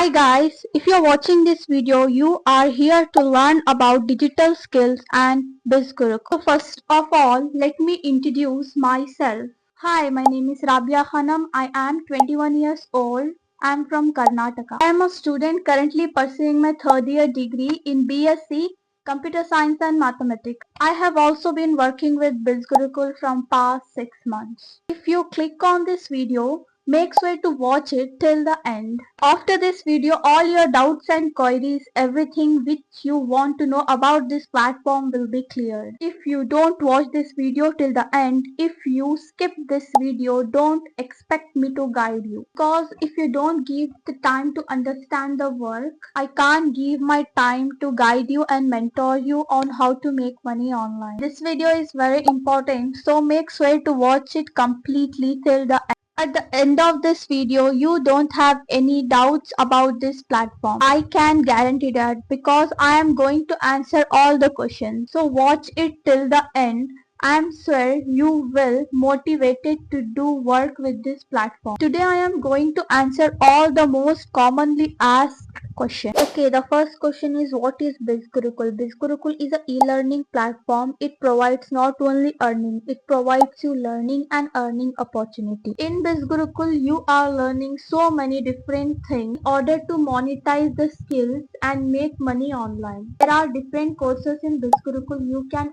Hi guys, if you're watching this video, you are here to learn about digital skills and BizGurukul. So first of all, let me introduce myself. Hi, my name is Rabia Khanam. I am 21 years old. I am from Karnataka. I am a student currently pursuing my third year degree in BSc Computer Science and Mathematics. I have also been working with BizGurukul from past 6 months. If you click on this video, make sure to watch it till the end. After this video, all your doubts and queries, everything which you want to know about this platform will be cleared. If you don't watch this video till the end, if you skip this video, don't expect me to guide you. Because if you don't give the time to understand the work, I can't give my time to guide you and mentor you on how to make money online. This video is very important, so make sure to watch it completely till the end. At the end of this video, you don't have any doubts about this platform. I can guarantee that because I am going to answer all the questions. So watch it till the end. I am sure you will motivated to do work with this platform. Today I am going to answer all the most commonly asked questions. Okay, the first question is, what is BizGurukul? BizGurukul is a e-learning platform. It provides not only earning, it provides you learning and earning opportunity. In BizGurukul, you are learning so many different things in order to monetize the skills and make money online. There are different courses in BizGurukul. You can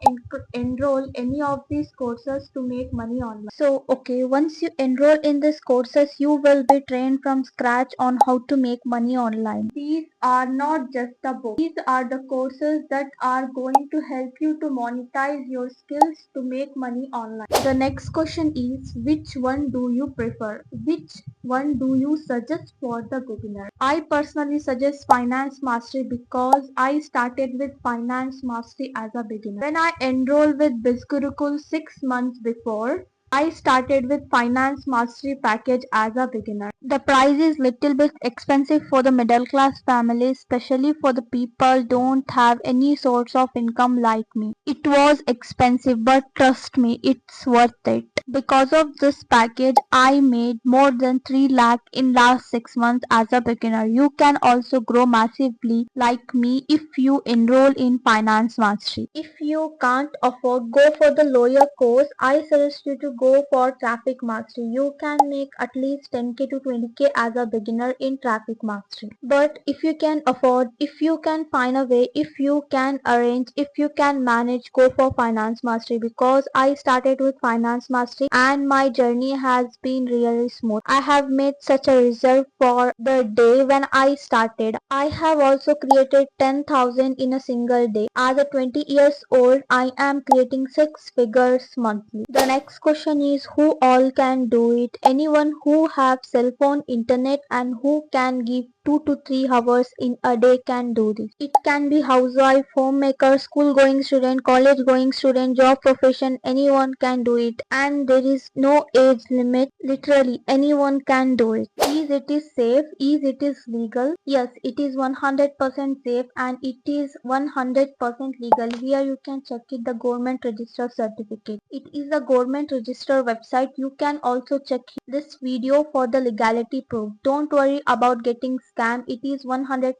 enroll any of these courses to make money online. So, okay, once you enroll in these courses, you will be trained from scratch on how to make money online. These are not just the books. These are the courses that are going to help you to monetize your skills to make money online. The next question is, which one do you prefer? Which one do you suggest for the beginner? I personally suggest Finance Mastery because I started with Finance Mastery as a beginner. When I enrolled with BizGurukul 6 months before, I started with Finance Mastery package as a beginner. The price is little bit expensive for the middle class family, especially for the people don't have any source of income like me. It was expensive, but trust me, it's worth it. Because of this package, I made more than 3 lakh in last 6 months as a beginner. You can also grow massively like me if you enroll in Finance Mastery. If you can't afford go for the lower course, I suggest you to go for Traffic Mastery. You can make at least 10k to 20k as a beginner in Traffic Mastery. But if you can afford, if you can find a way, if you can arrange, if you can manage, go for Finance Mastery because I started with Finance Mastery and my journey has been really smooth. I have made such a result for the day when I started. I have also created 10,000 in a single day. As a 20 years old, I am creating 6 figures monthly. The next question is, who all can do it? Anyone who have cell phone, internet and who can give 2 to 3 hours in a day can do this. It can be housewife, homemaker, school going student, college going student, job profession, anyone can do it and there is no age limit. Literally anyone can do it. Is it is safe? Is it is legal? Yes, it is 100% safe and it is 100% legal. Here you can check it, the government register certificate. It is the government register website. You can also check this video for the legality proof. Don't worry about getting scammed. It is 100%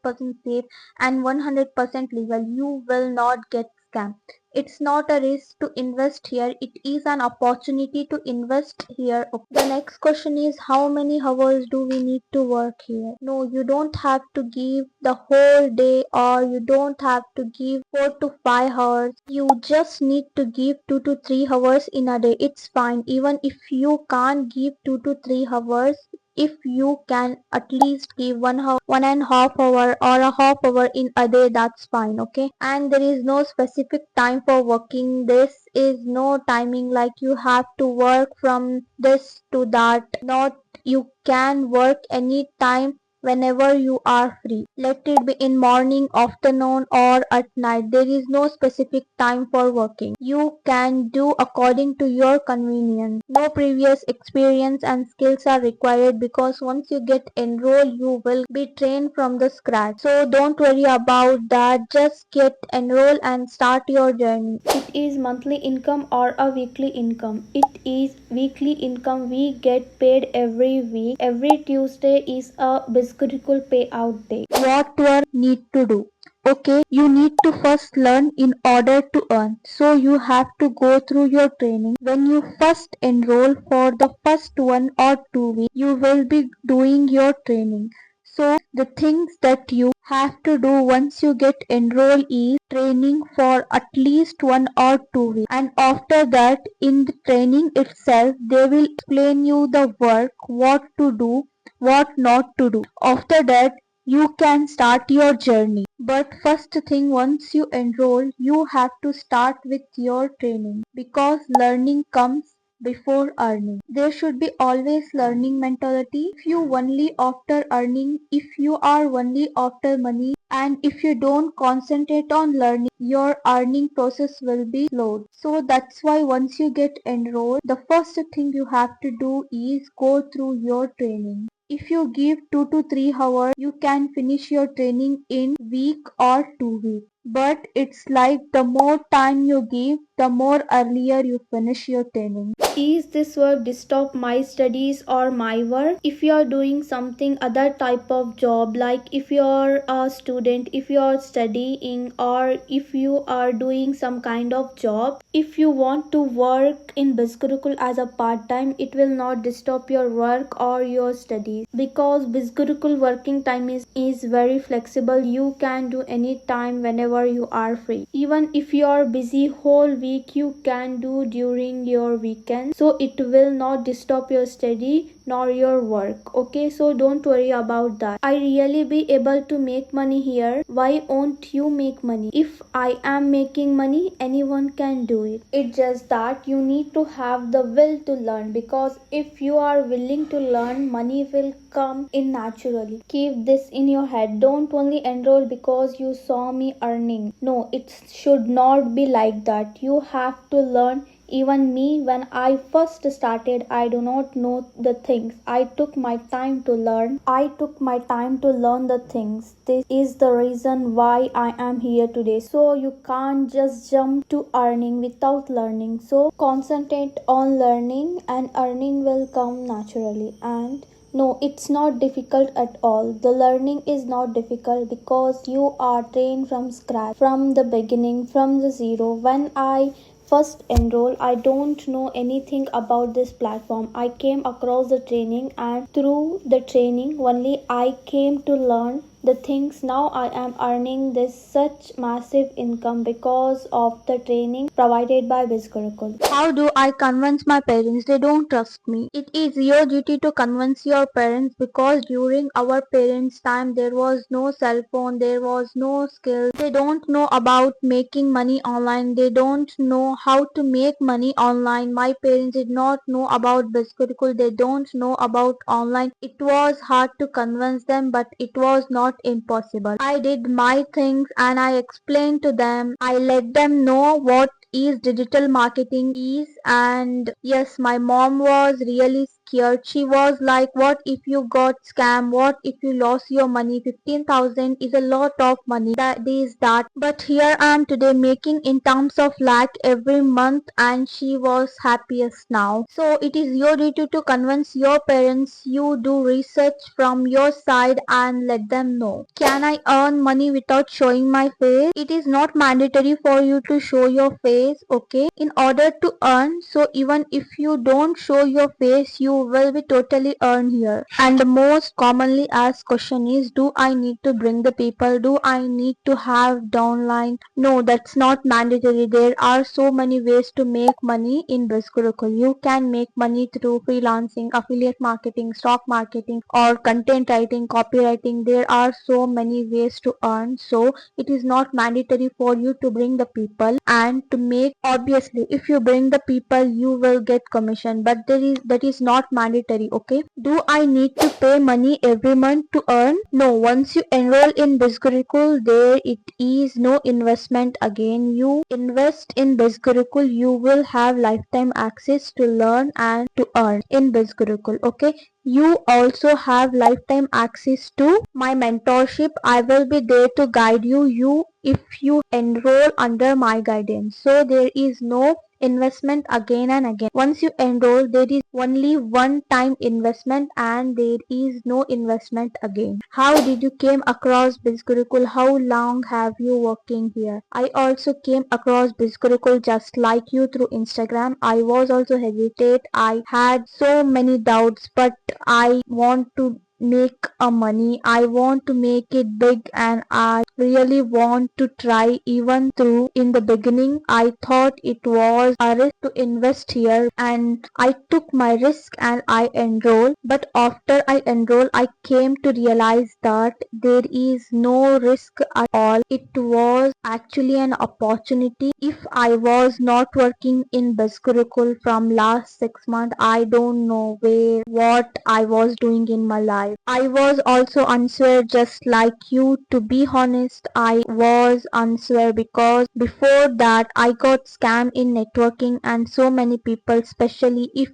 safe and 100% legal. You will not get scammed. It's not a risk to invest here. It is an opportunity to invest here. The next question is, how many hours do we need to work here? No, you don't have to give the whole day or you don't have to give 4 to 5 hours. You just need to give 2 to 3 hours in a day. It's fine. Even if you can't give 2 to 3 hours, if you can at least give 1.5 hour or a half hour in a day, that's fine. Okay, and there is no specific time for working. This is no timing like you have to work from this to that. Not, you can work anytime whenever you are free. Let it be in morning, afternoon or at night. There is no specific time for working. You can do according to your convenience. No previous experience and skills are required because once you get enrolled, you will be trained from the scratch. So don't worry about that. Just get enrolled and start your journey. It is monthly income or a weekly income. It is weekly income. We get paid every week. Every Tuesday is a BizGurukul payout day. What work need to do? Okay, you need to first learn in order to earn. So you have to go through your training. When you first enroll for the first 1 or 2 weeks, you will be doing your training. So the things that you have to do once you get enrolled is training for at least 1 or 2 weeks. And after that, in the training itself, they will explain you the work, what to do, what not to do. After that, you can start your journey. But first thing, once you enroll, you have to start with your training because learning comes before earning. There should be always learning mentality. If you only after earning, if you are only after money, and if you don't concentrate on learning, your earning process will be slowed. So that's why once you get enrolled, the first thing you have to do is go through your training. If you give 2 to 3 hours, you can finish your training in week or 2 weeks. But it's like the more time you give, the more earlier you finish your training. Is this work disturb my studies or my work? If you are doing something other type of job, like if you are a student, if you are studying, or if you are doing some kind of job, if you want to work in BizGurukul as a part-time, it will not disturb your work or your studies because BizGurukul working time is very flexible. You can do any time whenever you are free. Even if you are busy whole week, you can do during your weekend, so it will not disturb your study nor your work. Okay, so don't worry about that. I really be able to make money here. Why won't you make money? If I am making money, anyone can do it. It's just that you need to have the will to learn, because if you are willing to learn, money will come in naturally. Keep this in your head. Don't only enroll because you saw me earning. No, it should not be like that. You have to learn. Even me, when I first started, I do not know the things. I took my time to learn. I took my time to learn the things. This is the reason why I am here today. So you can't just jump to earning without learning. So concentrate on learning and earning will come naturally. And no, it's not difficult at all. The learning is not difficult because you are trained from scratch, from the beginning, from the zero. When I first enroll, I don't know anything about this platform. I came across the training, and through the training only I came to learn the things. Now I am earning this such massive income because of the training provided by BizGurukul. How do I convince my parents? They don't trust me. It is your duty to convince your parents because during our parents' time there was no cell phone, there was no skill. They don't know about making money online. They don't know how to make money online. My parents did not know about BizGurukul. They don't know about online. It was hard to convince them, but it was not impossible. I did my things and I explained to them. I let them know what is digital marketing is, and yes, my mom was really scared. She was like, what if you got scam, what if you lost your money? 15,000 is a lot of money, that is that. But here I am today making in terms of lakh every month, and she was happiest now. So it is your duty to convince your parents. You do research from your side and let them know, can I earn money without showing my face? It is not mandatory for you to show your face, okay, in order to earn. So even if you don't show your face, you will be totally earn here. And the most commonly asked question is, do I need to bring the people? Do I need to have downline? No, that's not mandatory. There are so many ways to make money in BizGurukul. You can make money through freelancing, affiliate marketing, stock marketing, or content writing, copywriting. There are so many ways to earn. So it is not mandatory for you to bring the people and to make. Obviously, if you bring the people, you will get commission, but that is not mandatory. Okay, do I need to pay money every month to earn? No, once you enroll in BizGurukul, there it is no investment again. You invest in BizGurukul, you will have lifetime access to learn and to earn in BizGurukul. Okay, you also have lifetime access to my mentorship. I will be there to guide you if you enroll under my guidance. So there is no investment again and again. Once you enroll, there is only one time investment and there is no investment again. How did you came across BizGurukul? How long have you working here? I also came across BizGurukul just like you through Instagram. I was also hesitate. I had so many doubts, but I want to make a money. I want to make it big and I really want to try. Even through in the beginning I thought it was a risk to invest here, and I took my risk and I enrolled. But after I enrolled, I came to realize that there is no risk at all. It was actually an opportunity. If I was not working in BizGurukul from last 6 months, I don't know what I was doing in my life. I was also unsure just like you. To be honest, I was unsure because before that I got scammed in networking, and so many people, especially if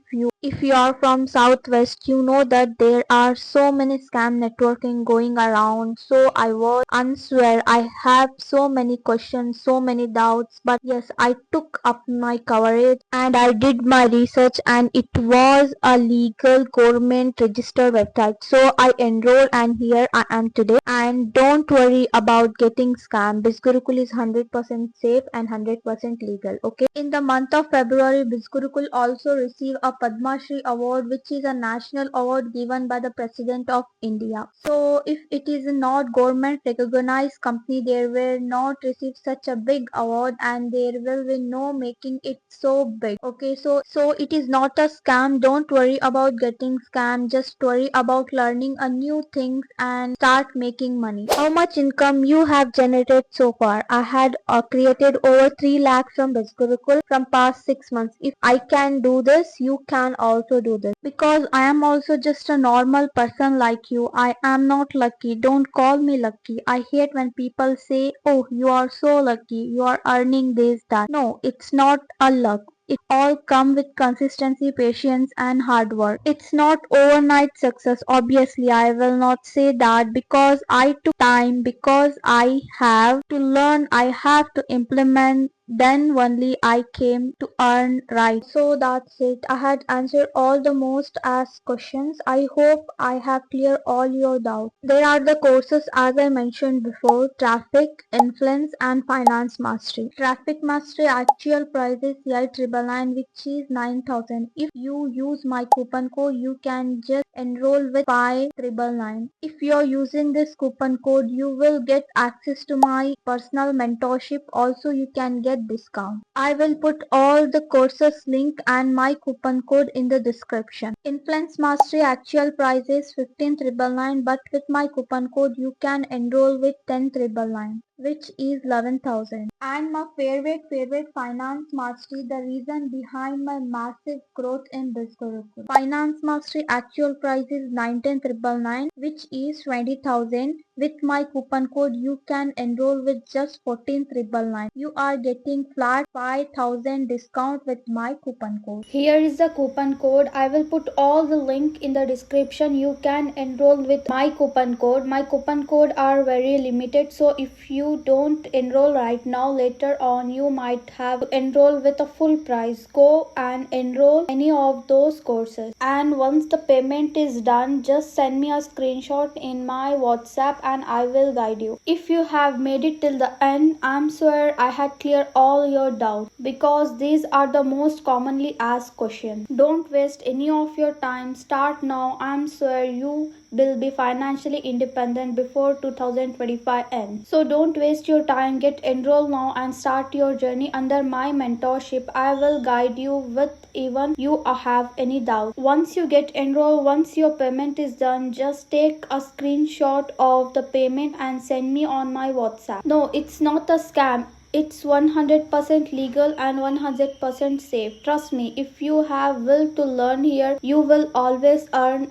you are from Southwest, you know that there are so many scam networking going around. So I was unsure. I have so many questions, so many doubts. But yes, I took up my courage and I did my research, and it was a legal government registered website. So I enrolled and here I am today. And don't worry about getting scammed. BizGurukul is 100% safe and 100% legal. Okay. In the month of February, BizGurukul also received a Padma Shri award, which is a national award given by the President of India. So if it is not government recognized company, they will not receive such a big award and there will be no making it so big. Okay, so it is not a scam. Don't worry about getting scammed. Just worry about learning a new things and start making money. How much income you have generated so far? I had created over 3 lakhs from BizGurukul from past 6 months. If I can do this, you can also do this. Because I am also just a normal person like you. I am not lucky. Don't call me lucky. I hate when people say, oh, you are so lucky. You are earning this, that. No, it's not a luck. It all come with consistency, patience and hard work. It's not overnight success. Obviously, I will not say that because I took time, because I have to learn, I have to implement, then only I came to earn right. So that's it. I had answered all the most asked questions. I hope I have cleared all your doubts. There are the courses as I mentioned before: traffic, influence and finance mastery. Traffic mastery actual price is 8,999, which is 9,000. If you use my coupon code, you can just enroll with 5,999. If you are using this coupon code, you will get access to my personal mentorship. Also, you can get discount. I will put all the courses link and my coupon code in the description. Influence mastery actual price is 15,999, but with my coupon code you can enroll with 10,999, which is 11,000. And my favorite finance mastery, the reason behind my massive growth in BizGurukul. Finance mastery actual price is 19,999, which is 20,000. With my coupon code you can enroll with just 14,999. You are getting flat 5,000 discount with my coupon code. Here is the coupon code. I will put all the link in the description. You can enroll with my coupon code. My coupon code are very limited, so if you don't enroll right now, later on you might have to enroll with a full price. Go and enroll any of those courses, and once the payment is done, just send me a screenshot in my WhatsApp and I will guide you. If you have made it till the end, I'm sure I had cleared all your doubts, because these are the most commonly asked questions. Don't waste any of your time. Start now. I'm sure you will be financially independent before 2025 ends. So don't waste your time. Get enrolled now and start your journey under my mentorship. I will guide you with even you have any doubt. Once you get enrolled, once your payment is done, just take a screenshot of the payment and send me on my WhatsApp. No, it's not a scam. It's 100% legal and 100% safe. Trust me, if you have will to learn here, you will always earn.